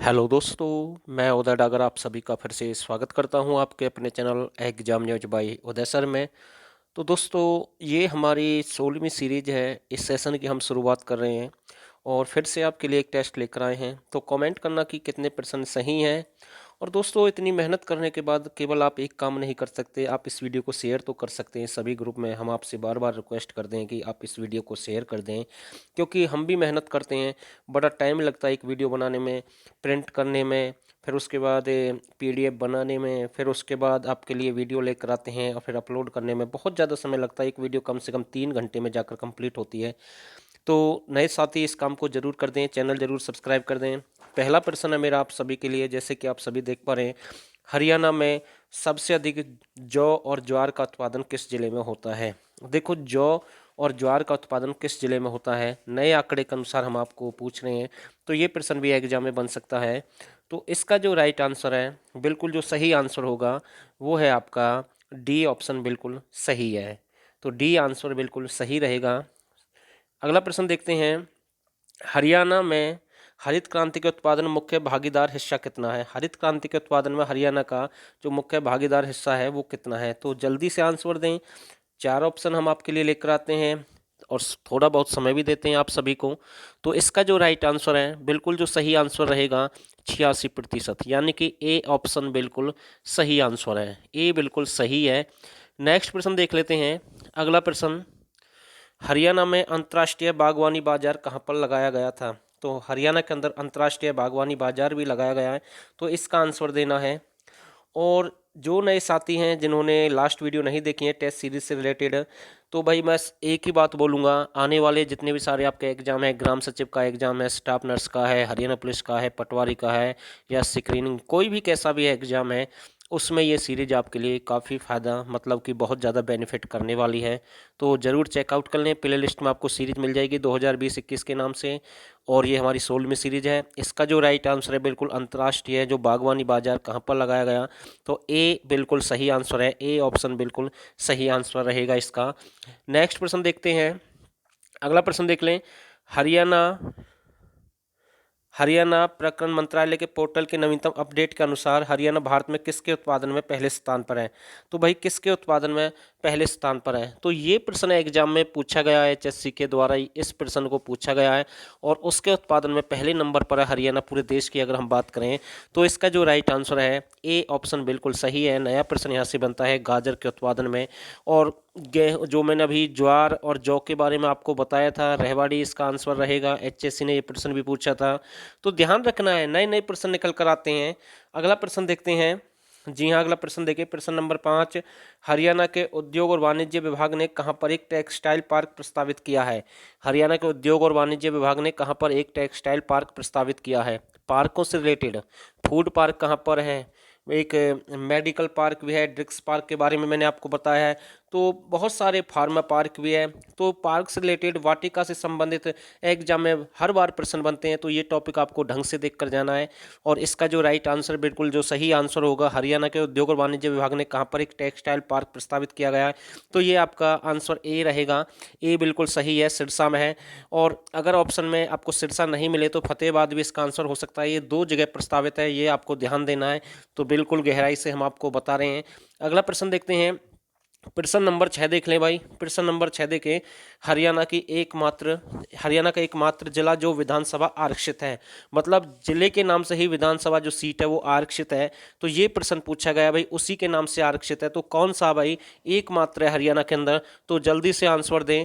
Hello दोस्तों, मैं उदय डागर आप सभी का फिर से स्वागत करता हूं आपके अपने चैनल एग्जाम न्यूज बाय उदय सर में। तो दोस्तों, ये हमारी 16वीं सीरीज है। इस सेशन की हम शुरुआत कर रहे हैं और फिर से आपके लिए एक टेस्ट लेकर आए हैं। तो कमेंट करना कि कितने % सही हैं। और दोस्तों, इतनी मेहनत करने के बाद केवल आप एक काम नहीं कर सकते, आप इस वीडियो को शेयर तो कर सकते हैं सभी ग्रुप में। हम आपसे बार बार रिक्वेस्ट कर दें कि आप इस वीडियो को शेयर कर दें, क्योंकि हम भी मेहनत करते हैं। बड़ा टाइम लगता है एक वीडियो बनाने में, प्रिंट करने में, फिर उसके बाद PDF बनाने में, फिर उसके बाद आपके लिए वीडियो लेकर आते हैं और फिर अपलोड करने में बहुत ज़्यादा समय लगता है। एक वीडियो कम से कम 3 घंटे में जाकर कंप्लीट होती है। तो नए साथी इस काम को जरूर कर दें, चैनल जरूर सब्सक्राइब कर दें। पहला प्रश्न है मेरा आप सभी के लिए, जैसे कि आप सभी देख पा रहे हैं, हरियाणा में सबसे अधिक जौ और ज्वार का उत्पादन किस जिले में होता है। देखो, जौ और ज्वार का उत्पादन किस जिले में होता है, नए आंकड़े के अनुसार हम आपको पूछ रहे हैं। तो ये प्रश्न भी एग्जाम में बन सकता है। तो इसका जो राइट आंसर है, बिल्कुल जो सही आंसर होगा वो है आपका डी ऑप्शन, बिल्कुल सही है। तो डी आंसर बिल्कुल सही रहेगा। अगला प्रश्न देखते हैं, हरियाणा में हरित क्रांति के उत्पादन मुख्य भागीदार हिस्सा कितना है। हरित क्रांति के उत्पादन में हरियाणा का जो मुख्य भागीदार हिस्सा है वो कितना है। तो जल्दी से आंसर दें। 4 ऑप्शन हम आपके लिए लेकर आते हैं और थोड़ा बहुत समय भी देते हैं आप सभी को। तो इसका जो राइट आंसर है, बिल्कुल जो सही आंसर रहेगा 86%, यानी कि ए ऑप्शन बिल्कुल सही आंसर है। ए बिल्कुल सही है। नेक्स्ट प्रश्न देख लेते हैं। अगला प्रश्न, हरियाणा में अंतर्राष्ट्रीय बागवानी बाजार कहाँ पर लगाया गया था। तो हरियाणा के अंदर अंतर्राष्ट्रीय बागवानी बाजार भी लगाया गया है। तो इसका आंसर देना है। और जो नए साथी हैं जिन्होंने लास्ट वीडियो नहीं देखी है टेस्ट सीरीज से रिलेटेड, तो भाई मैं एक ही बात बोलूँगा, आने वाले जितने भी सारे आपके एग्जाम है, ग्राम सचिव का एग्जाम है, स्टाफ नर्स का है, हरियाणा पुलिस का है, पटवारी का है, या स्क्रीनिंग, कोई भी कैसा भी एग्जाम है, उसमें ये सीरीज आपके लिए काफ़ी फ़ायदा, मतलब कि बहुत ज़्यादा बेनिफिट करने वाली है। तो ज़रूर चेकआउट कर लें। प्ले लिस्ट में आपको सीरीज मिल जाएगी 2020-21 के नाम से, और ये हमारी 16वीं सीरीज है। इसका जो राइट आंसर है बिल्कुल अंतर्राष्ट्रीय जो बागवानी बाजार कहाँ पर लगाया गया, तो ए बिल्कुल सही आंसर है। ए ऑप्शन बिल्कुल सही आंसर रहेगा इसका। नेक्स्ट प्रश्न देखते हैं। अगला प्रश्न देख लें। हरियाणा हरियाणा प्रकरण मंत्रालय के पोर्टल के नवीनतम अपडेट के अनुसार हरियाणा भारत में किसके उत्पादन में पहले स्थान पर है। तो भाई किसके उत्पादन में पहले स्थान पर है, तो ये प्रश्न एग्जाम में पूछा गया है, HSC के द्वारा इस प्रश्न को पूछा गया है। और उसके उत्पादन में पहले नंबर पर है हरियाणा, पूरे देश की अगर हम बात करें। तो इसका जो राइट आंसर है, ए ऑप्शन बिल्कुल सही है। नया प्रश्न यहाँ से बनता है गाजर के उत्पादन में। और गेहूँ, जो मैंने अभी ज्वार और जौ के बारे में आपको बताया था, रहवाड़ी इसका आंसर रहेगा। HSC ने ये प्रश्न भी पूछा था। तो ध्यान रखना है, नए नए प्रश्न निकल कर आते हैं। अगला प्रश्न देखते हैं। जी हाँ, अगला प्रश्न देखिए, प्रश्न नंबर 5, हरियाणा के उद्योग और वाणिज्य विभाग ने कहाँ पर एक टेक्सटाइल पार्क प्रस्तावित किया है। हरियाणा के उद्योग और वाणिज्य विभाग ने कहाँ पर एक टेक्सटाइल पार्क प्रस्तावित किया है। पार्कों से रिलेटेड फूड पार्क कहाँ पर है, एक मेडिकल पार्क भी है, ड्रग्स पार्क के बारे में मैंने आपको बताया है, तो बहुत सारे फार्मा पार्क भी है। तो पार्क से रिलेटेड, वाटिका से संबंधित एग्जाम में हर बार प्रश्न बनते हैं, तो ये टॉपिक आपको ढंग से देख कर जाना है। और इसका जो राइट आंसर, बिल्कुल जो सही आंसर होगा, हरियाणा के उद्योग और वाणिज्य विभाग ने कहाँ पर एक टेक्सटाइल पार्क प्रस्तावित किया गया है, तो ये आपका आंसर ए रहेगा। ए बिल्कुल सही है, सिरसा में है। और अगर ऑप्शन में आपको सिरसा नहीं मिले तो फतेहाबाद भी इसका आंसर हो सकता है। ये 2 जगह प्रस्तावित है, ये आपको ध्यान देना है। तो बिल्कुल गहराई से हम आपको बता रहे हैं। अगला प्रश्न देखते हैं। प्रश्न नंबर 6 देख लें भाई। प्रश्न नंबर 6 देखें। हरियाणा का एकमात्र जिला जो विधानसभा आरक्षित है, मतलब जिले के नाम से ही विधानसभा जो सीट है वो आरक्षित है। तो ये प्रश्न पूछा गया भाई, उसी के नाम से आरक्षित है, तो कौन सा भाई एकमात्र है हरियाणा के अंदर। तो जल्दी से आंसर दें।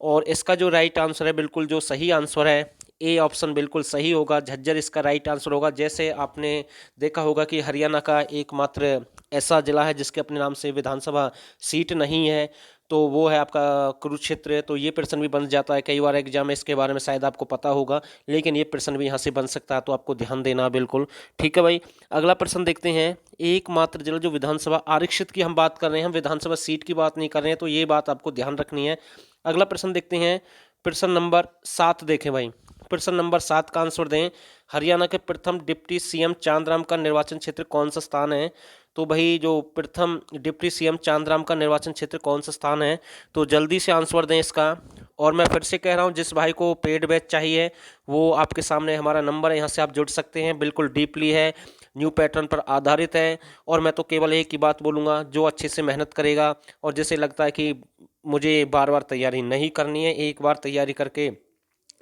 और इसका जो राइट आंसर है, बिल्कुल जो सही आंसर है, ए ऑप्शन बिल्कुल सही होगा। झज्जर इसका राइट आंसर होगा। जैसे आपने देखा होगा कि हरियाणा का एकमात्र ऐसा जिला है जिसके अपने नाम से विधानसभा सीट नहीं है, तो वो है आपका कुरुक्षेत्र। तो ये प्रश्न भी बन जाता है कई बार एग्जाम में, इसके बारे में शायद आपको पता होगा, लेकिन ये प्रश्न भी यहाँ से बन सकता है, तो आपको ध्यान देना बिल्कुल। ठीक है भाई, अगला प्रश्न देखते हैं। एकमात्र जिला जो विधानसभा आरक्षित की हम बात कर रहे हैं, हम विधानसभा सीट की बात नहीं कर रहे हैं, तो ये बात आपको ध्यान रखनी है। अगला प्रश्न देखते हैं। प्रश्न नंबर 7 देखें भाई। प्रश्न नंबर 7 का आंसर दें। हरियाणा के प्रथम डिप्टी सीएम चांदराम का निर्वाचन क्षेत्र कौन सा स्थान है? तो भाई जो प्रथम डिप्टी सीएम चांदराम का निर्वाचन क्षेत्र कौन सा स्थान है, तो जल्दी से आंसर दें इसका। और मैं फिर से कह रहा हूँ, जिस भाई को पेड बैच चाहिए वो आपके सामने हमारा नंबर है, यहाँ से आप जुड़ सकते हैं। बिल्कुल डीपली है, न्यू पैटर्न पर आधारित है। और मैं तो केवल एक ही बात बोलूँगा, जो अच्छे से मेहनत करेगा और जैसे लगता है कि मुझे बार बार तैयारी नहीं करनी है, एक बार तैयारी करके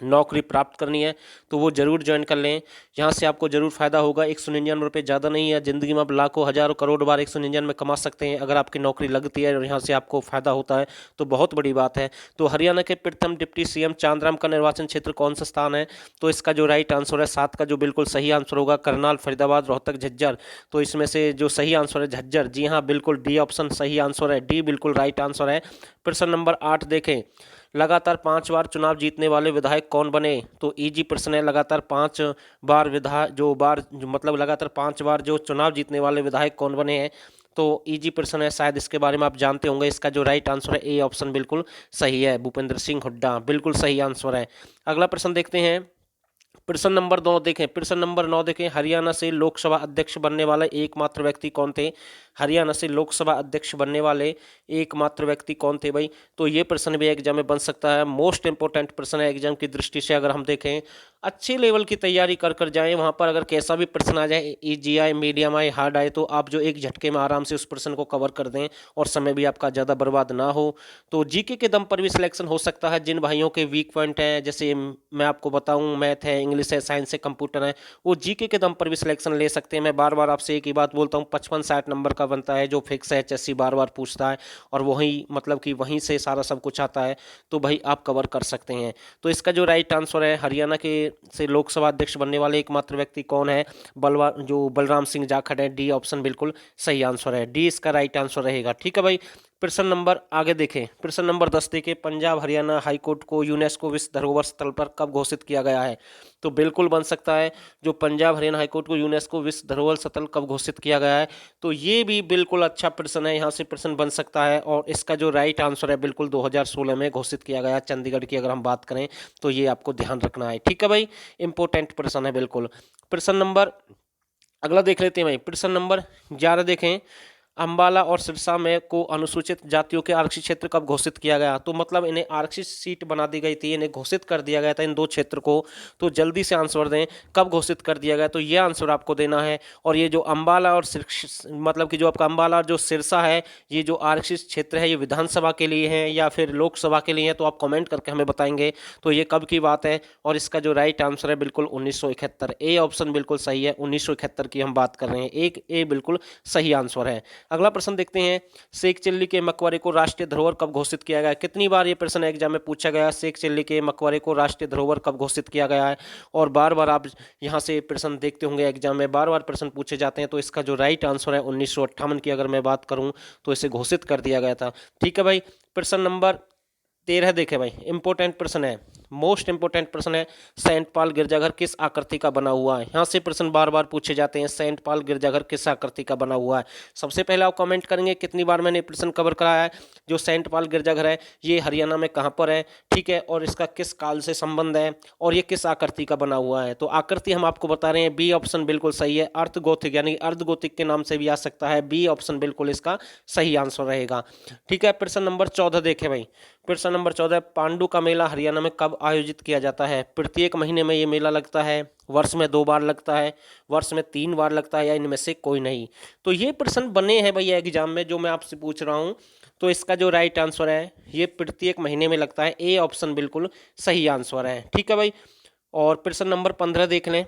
नौकरी प्राप्त करनी है, तो वो जरूर ज्वाइन कर लें। यहाँ से आपको जरूर फायदा होगा। 199 रुपये ज़्यादा नहीं है, ज़िंदगी में आप लाखों हजारों करोड़ बार 199 में कमा सकते हैं अगर आपकी नौकरी लगती है और यहाँ से आपको फायदा होता है, तो बहुत बड़ी बात है। तो हरियाणा के प्रथम डिप्टी सीएम चांदराम का निर्वाचन क्षेत्र कौन सा स्थान है? तो इसका जो राइट आंसर है 7 का जो बिल्कुल सही आंसर होगा, करनाल, फरीदाबाद, रोहतक, झज्जर। तो इसमें से जो सही आंसर है झज्जर। जी हाँ, बिल्कुल डी ऑप्शन सही आंसर है, डी बिल्कुल राइट आंसर है। प्रश्न नंबर 8 देखें, लगातार 5 बार चुनाव जीतने वाले विधायक कौन बने? तो इजी प्रश्न है। लगातार 5 बार मतलब लगातार 5 बार जो चुनाव जीतने वाले विधायक कौन बने हैं, तो इजी प्रश्न है, शायद इसके बारे में आप जानते होंगे। इसका जो राइट आंसर है ए ऑप्शन बिल्कुल सही है, भूपेंद्र सिंह हुड्डा, बिल्कुल सही आंसर है। अगला प्रश्न देखते हैं। प्रश्न नंबर 9 देखें, प्रश्न नंबर 9 देखें, हरियाणा से लोकसभा अध्यक्ष बनने वाले एकमात्र व्यक्ति कौन थे? हरियाणा से लोकसभा अध्यक्ष बनने वाले एकमात्र व्यक्ति कौन थे भाई? तो ये प्रश्न भी एग्जाम में बन सकता है, मोस्ट इंपोर्टेंट प्रश्न है एग्जाम की दृष्टि से। अगर हम देखें, अच्छे लेवल की तैयारी कर कर जाएं, वहां पर अगर कैसा भी प्रश्न आ जाए, इजी आए, मीडियम आए, हार्ड आए, तो आप जो एक झटके में आराम से उस प्रश्न को कवर कर दें और समय भी आपका ज़्यादा बर्बाद ना हो। तो जीके के दम पर भी सिलेक्शन हो सकता है। जिन भाइयों के वीक पॉइंट हैं, जैसे मैं आपको बताऊं, मैथ है, इंग्लिश है, साइंस है, कंप्यूटर है, वो जीके के दम पर भी सिलेक्शन ले सकते हैं। मैं बार बार आपसे एक ही बात बोलता हूँ, 55-60 नंबर का बनता है जो फिक्स है, एचएससी बार बार पूछता है और वही मतलब कि वहीं से सारा सब कुछ आता है, तो भाई आप कवर कर सकते हैं। तो इसका जो राइट आंसर है, हरियाणा के से लोकसभा अध्यक्ष बनने वाले एकमात्र व्यक्ति कौन है? बलराम सिंह जाखड़ है, डी ऑप्शन बिल्कुल सही आंसर है, डी इसका राइट आंसर रहेगा। ठीक है भाई। प्रश्न नंबर आगे देखें, प्रश्न नंबर 10 देखें, पंजाब हरियाणा हाईकोर्ट को यूनेस्को विश्व धरोहर स्थल पर कब घोषित किया गया है? तो बिल्कुल बन सकता है, जो पंजाब हरियाणा हाईकोर्ट को यूनेस्को विश्व धरोहर स्थल कब घोषित किया गया है, तो ये भी बिल्कुल अच्छा प्रश्न है, यहाँ से प्रश्न बन सकता है। और इसका जो राइट आंसर है, बिल्कुल 2016 में घोषित किया गया, चंडीगढ़ की अगर हम बात करें तो ये आपको ध्यान रखना है। ठीक है भाई, इंपॉर्टेंट प्रश्न है बिल्कुल। प्रश्न नंबर अगला देख लेते हैं भाई, प्रश्न नंबर 11 देखें, अंबाला और सिरसा में को अनुसूचित जातियों के आरक्षित क्षेत्र कब घोषित किया गया? तो मतलब इन्हें आरक्षित सीट बना दी गई थी, इन्हें घोषित कर दिया गया था इन दो क्षेत्र को। तो जल्दी से आंसर दें, कब घोषित कर दिया गया? तो ये आंसर आपको देना है। और ये जो अंबाला और मतलब कि जो आपका अंबाला और जो सिरसा है, ये जो आरक्षित क्षेत्र है, ये विधानसभा के लिए है या फिर लोकसभा के लिए है, तो आप कॉमेंट करके हमें बताएंगे तो ये कब की बात है। और इसका जो राइट आंसर है बिल्कुल 1971, ए ऑप्शन बिल्कुल सही है, 1971 की हम बात कर रहे हैं, एक ए बिल्कुल सही आंसर है। अगला प्रश्न देखते हैं, शेख चिल्ली के मकबरे को राष्ट्रीय धरोहर कब घोषित किया गया? कितनी बार ये प्रश्न एग्जाम में पूछा गया, शेख चिल्ली के मकबरे को राष्ट्रीय धरोहर कब घोषित किया गया है? और बार बार आप यहाँ से प्रश्न देखते होंगे एग्जाम में, बार बार प्रश्न पूछे जाते हैं। तो इसका जो राइट आंसर है 1958 की अगर मैं बात करूँ तो इसे घोषित कर दिया गया था। ठीक है भाई। प्रश्न नंबर 13 देखे भाई, इंपॉर्टेंट प्रश्न है, मोस्ट इंपॉर्टेंट प्रश्न है, सेंट पॉल गिरजाघर किस आकृति का बना हुआ है? यहाँ से प्रश्न बार बार पूछे जाते हैं, सेंट पॉल गिरजाघर किस आकृति का बना हुआ है? सबसे पहले आप कमेंट करेंगे कितनी बार मैंने प्रश्न कवर कराया है। जो सेंट पॉल गिरजाघर है ये हरियाणा में कहाँ पर है, ठीक है, और इसका किस काल से संबंध है और ये किस आकृति का बना हुआ है? तो आकृति हम आपको बता रहे हैं, बी ऑप्शन बिल्कुल सही है, अर्ध गोथिक यानी अर्ध गोथिक के नाम से भी आ सकता है, बी ऑप्शन बिल्कुल इसका सही आंसर रहेगा। ठीक है। प्रश्न नंबर 14 देखे भाई, प्रश्न नंबर 14, पांडु का मेला हरियाणा में कब आयोजित किया जाता है? प्रत्येक महीने में ये मेला लगता है, वर्ष में 2 बार लगता है, वर्ष में 3 बार लगता है, या इनमें से कोई नहीं? तो ये प्रश्न बने हैं भैया एग्जाम में जो मैं आपसे पूछ रहा हूँ। तो इसका जो राइट आंसर है ये प्रत्येक महीने में लगता है, ए ऑप्शन बिल्कुल सही आंसर है। ठीक है भाई। और प्रश्न नंबर 15 देख लें,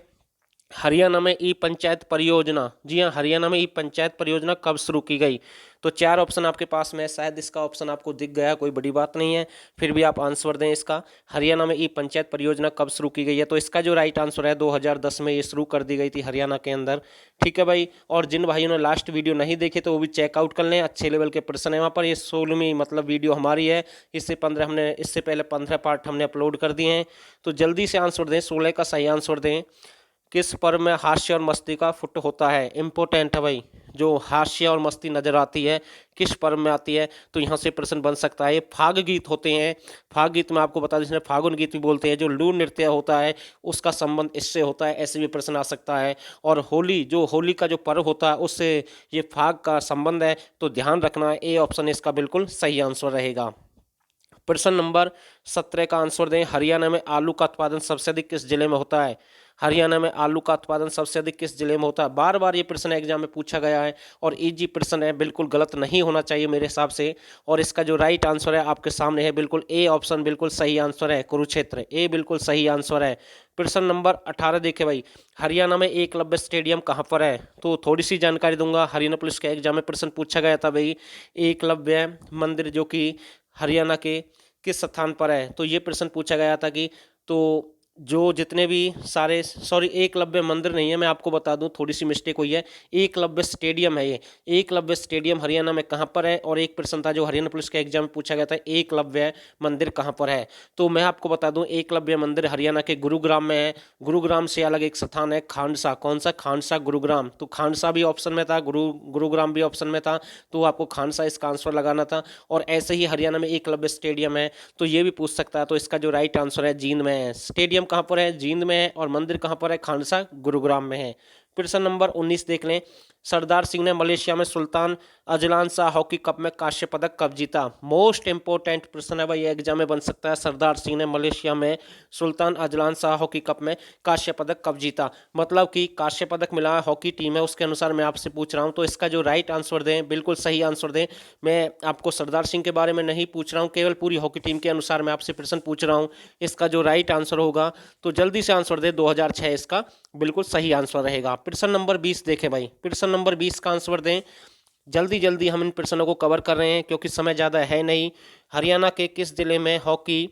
हरियाणा में ई पंचायत परियोजना, जी हाँ, हरियाणा में ई पंचायत परियोजना कब शुरू की गई? तो 4 ऑप्शन आपके पास में, शायद इसका ऑप्शन आपको दिख गया, कोई बड़ी बात नहीं है, फिर भी आप आंसर दें इसका। हरियाणा में ई पंचायत परियोजना कब शुरू की गई है? तो इसका जो राइट आंसर है 2010 में ये शुरू कर दी गई थी हरियाणा के अंदर। ठीक है भाई। और जिन भाइयों ने लास्ट वीडियो नहीं देखे तो वो भी चेकआउट कर लें, अच्छे लेवल के प्रश्न है वहाँ पर। ये 16वीं मतलब वीडियो हमारी है, इससे पहले 15 पार्ट हमने अपलोड कर दिए हैं। तो जल्दी से आंसर दें, 16 का सही आंसर दें। किस पर्व में हास्य और मस्ती का फुट होता है? इंपॉर्टेंट है भाई, जो हास्य और मस्ती नजर आती है किस पर्व में आती है? तो यहाँ से प्रश्न बन सकता है। फाग गीत होते हैं, फाग गीत में आपको बता दें जिन्हें फागुन गीत भी बोलते हैं, जो लूर नृत्य होता है उसका संबंध इससे होता है, ऐसे भी प्रश्न आ सकता है। और होली, जो होली का जो पर्व होता है उससे ये फाग का संबंध है, तो ध्यान रखना ए ऑप्शन इसका बिल्कुल सही आंसर रहेगा। प्रश्न नंबर 17 का आंसर दें। हरियाणा में आलू का उत्पादन सबसे अधिक किस जिले में होता है? हरियाणा में आलू का उत्पादन सबसे अधिक किस जिले में होता है? बार बार ये प्रश्न एग्जाम में पूछा गया है और इजी प्रश्न है, बिल्कुल गलत नहीं होना चाहिए मेरे हिसाब से। और इसका जो राइट आंसर है आपके सामने है, बिल्कुल ए ऑप्शन बिल्कुल सही आंसर है, कुरुक्षेत्र, ए बिल्कुल सही आंसर है। प्रश्न नंबर 18 देखे भाई, हरियाणा में एकलव्य स्टेडियम कहाँ पर है? तो थोड़ी सी जानकारी दूंगा, हरियाणा पुलिस के एग्जाम में प्रश्न पूछा गया था भाई, एकलव्य मंदिर जो कि हरियाणा के किस स्थान पर है? तो ये प्रश्न पूछा गया था कि तो जो जितने भी सारे, सॉरी एकलव्य मंदिर नहीं है, मैं आपको बता दूं थोड़ी सी मिस्टेक हुई है, एकलव्य स्टेडियम है ये। एकलव्य स्टेडियम हरियाणा में कहाँ पर है? और एक प्रश्न था जो हरियाणा पुलिस के एग्जाम में पूछा गया था, एकलव्य मंदिर कहाँ पर है? तो मैं आपको बता दूं एकलव्य मंदिर हरियाणा के गुरुग्राम में है। गुरुग्राम से अलग एक स्थान है खांडसा, कौन सा? खांडसा, गुरुग्राम। तो खांडसा भी ऑप्शन में था, गुरुग्राम भी ऑप्शन में था, तो आपको खांडसा इसका आंसर लगाना था। और ऐसे ही हरियाणा में एकलव्य स्टेडियम है, तो ये भी पूछ सकता है, तो इसका जो राइट आंसर है जींद में है। स्टेडियम कहाँ पर है? जींद में है। और मंदिर कहाँ पर है? खांडसा, गुरुग्राम में है। प्रश्न नंबर 19 देख लें। सरदार सिंह ने मलेशिया में Sultan Azlan Shah hockey cup में कांस्य पदक कब जीता? मोस्ट इंपोर्टेंट प्रश्न है भाई, एग्जाम में बन सकता है। सरदार सिंह ने मलेशिया में Sultan Azlan Shah hockey cup में कांस्य पदक कब जीता? मतलब कि कांस्य पदक मिला है, हॉकी टीम है उसके अनुसार मैं आपसे पूछ रहा हूं, तो इसका जो राइट आंसर दें, बिल्कुल सही आंसर दें। मैं आपको सरदार सिंह के बारे में नहीं पूछ रहा हूं, केवल पूरी हॉकी टीम के अनुसार मैं आपसे प्रश्न पूछ रहा हूं। इसका जो राइट आंसर होगा तो जल्दी से आंसर दे, 2006 इसका बिल्कुल सही आंसर रहेगा। प्रश्न नंबर 20 देखें भाई, प्रश्न नंबर 20 का आंसर दें। जल्दी जल्दी हम इन प्रश्नों को कवर कर रहे हैं क्योंकि समय ज़्यादा है नहीं। हरियाणा के किस जिले में हॉकी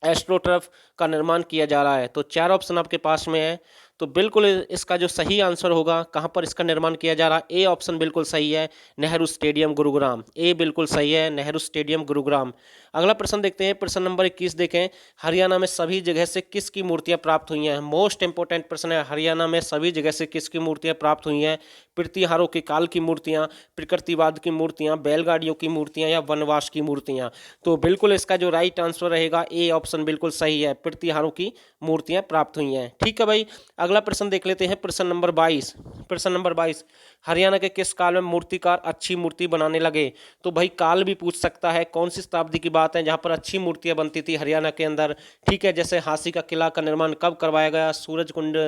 एस्ट्रोटर्फ का निर्माण किया जा रहा है? तो चार ऑप्शन आपके पास में है, तो बिल्कुल इसका जो सही आंसर होगा, कहां पर इसका निर्माण किया जा रहा है, ए ऑप्शन बिल्कुल सही है, नेहरू स्टेडियम गुरुग्राम, ए बिल्कुल सही है, नेहरू स्टेडियम गुरुग्राम। अगला प्रश्न देखते हैं, प्रश्न नंबर 21 देखें। हरियाणा में सभी जगह से किसकी मूर्तियां प्राप्त हुई हैं? मोस्ट इंपोर्टेंट प्रश्न है, हरियाणा में सभी जगह से किसकी मूर्तियां प्राप्त हुई हैं? प्रतिहारों के काल की मूर्तियां, प्रकृतिवाद की मूर्तियां, बैलगाड़ियों की मूर्तियां या वनवास की मूर्तियां? तो बिल्कुल इसका जो राइट आंसर रहेगा, ए ऑप्शन बिल्कुल सही है, प्रतिहारों की मूर्तियां प्राप्त हुई हैं। ठीक है भाई, अगला प्रश्न देख लेते हैं, प्रश्न नंबर 22। प्रश्न नंबर 22, हरियाणा के किस काल में मूर्तिकार अच्छी मूर्ति बनाने लगे? तो भाई काल भी पूछ सकता है, कौन सी शताब्दी की बात है जहां पर अच्छी मूर्तियां बनती थी हरियाणा के अंदर? ठीक है, जैसे हांसी का किला का निर्माण कब करवाया गया, सूरज कुंड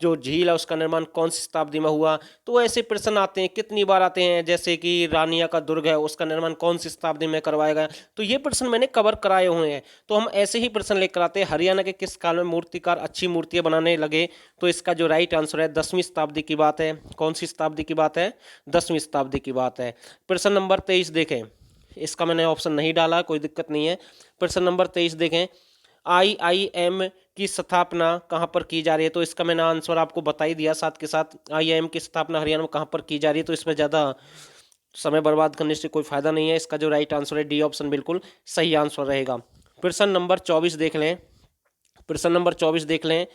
जो झील है उसका निर्माण कौन सी शताब्दी में हुआ? तो ऐसे प्रश्न आते हैं, कितनी बार आते हैं, जैसे कि रानिया का दुर्ग है उसका निर्माण कौन सी शताब्दी में करवाया गया? तो ये प्रश्न मैंने कवर कराए हुए हैं, तो हम ऐसे ही प्रश्न लेकर आते हैं, हरियाणा के किस काल में मूर्तिकार अच्छी मूर्तियां बनाने लगे? तो इसका जो राइट आंसर है 10वीं शताब्दी की बात है। कौन सी शताब्दी की बात है? 10वीं शताब्दी की बात है। प्रश्न नंबर 23 देखें, इसका मैंने ऑप्शन नहीं डाला, कोई दिक्कत नहीं है। प्रश्न नंबर 23 देखें, आईआईएम की स्थापना कहाँ पर की जा रही है? तो इसका मैंने आंसर आपको बता ही दिया साथ के साथ, आईआईएम की स्थापना हरियाणा में कहाँ पर की जा रही है, तो इसमें ज़्यादा समय बर्बाद करने से कोई फायदा नहीं है। इसका जो राइट आंसर है, डी ऑप्शन बिल्कुल सही आंसर रहेगा। प्रश्न नंबर 24 देख लें, प्रश्न नंबर 24 देख लें।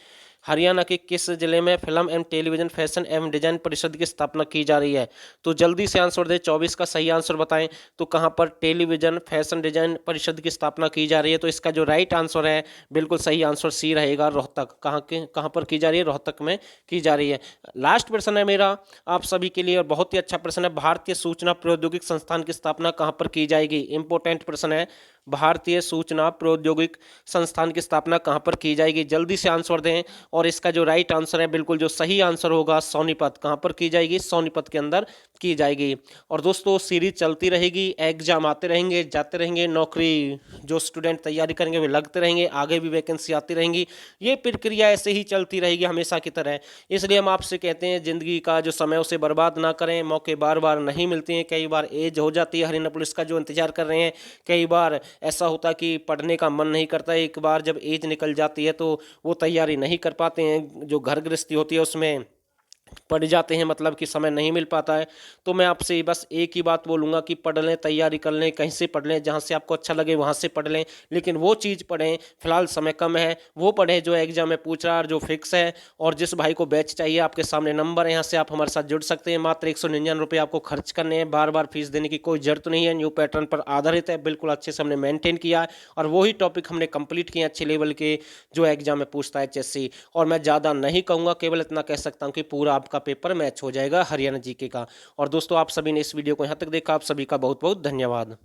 हरियाणा के किस जिले में फिल्म एवं टेलीविजन फैशन एवं डिजाइन परिषद की स्थापना की जा रही है? तो जल्दी से आंसर दे, 24 का सही आंसर बताएं। तो कहां पर टेलीविजन फैशन डिजाइन परिषद की स्थापना की जा रही है? तो इसका जो राइट आंसर है, बिल्कुल सही आंसर सी रहेगा, रोहतक। कहां पर की जा रही है? रोहतक में की जा रही है। लास्ट प्रश्न है मेरा आप सभी के लिए और बहुत ही अच्छा प्रश्न है, भारतीय सूचना प्रौद्योगिकी संस्थान की स्थापना कहां पर की जाएगी? इंपॉर्टेंट प्रश्न है, भारतीय सूचना प्रौद्योगिकी संस्थान की स्थापना कहां पर की जाएगी? जल्दी से आंसर दें। और इसका जो राइट आंसर है, बिल्कुल जो सही आंसर होगा, सोनीपत। कहां पर की जाएगी? सोनीपत के अंदर की जाएगी। और दोस्तों सीरीज चलती रहेगी, एग्जाम आते रहेंगे जाते रहेंगे, नौकरी जो स्टूडेंट तैयारी करेंगे वे लगते रहेंगे, आगे भी वैकेंसी आती रहेंगी, ये प्रक्रिया ऐसे ही चलती रहेगी हमेशा की तरह। इसलिए हम आपसे कहते हैं, जिंदगी का जो समय उसे बर्बाद ना करें, मौके बार बार नहीं मिलते हैं, कई बार एज हो जाती है, हरियाणा पुलिस का जो इंतजार कर रहे हैं, कई बार ऐसा होता है कि पढ़ने का मन नहीं करता, एक बार जब एज निकल जाती है तो वो तैयारी नहीं कर पाते हैं, जो घर गृहस्थी होती है उसमें पड़ जाते हैं, मतलब कि समय नहीं मिल पाता है। तो मैं आपसे बस एक ही बात बोलूँगा कि पढ़ लें, तैयारी कर लें, कहीं से पढ़ लें, जहाँ से आपको अच्छा लगे वहाँ से पढ़ लें, लेकिन वो चीज़ पढ़ें, फिलहाल समय कम है, वो पढ़ें जो एग्जाम में पूछ रहा है और जो फिक्स है। और जिस भाई को बैच चाहिए, आपके सामने नंबर है, यहाँ से आप हमारे साथ जुड़ सकते हैं। मात्र 199 रुपये आपको खर्च करने हैं, बार बार फीस देने की कोई जरूरत नहीं है। न्यू पैटर्न पर आधारित है, बिल्कुल अच्छे से हमने मेंटेन किया है, और वही टॉपिक हमने कंप्लीट किए अच्छे लेवल के जो एग्जाम में पूछता है एचएससी। और मैं ज़्यादा नहीं कहूँगा, केवल इतना कह सकता हूँ कि पूरा आपका पेपर मैच हो जाएगा हरियाणा जीके का। और दोस्तों, आप सभी ने इस वीडियो को यहाँ तक देखा, आप सभी का बहुत बहुत धन्यवाद।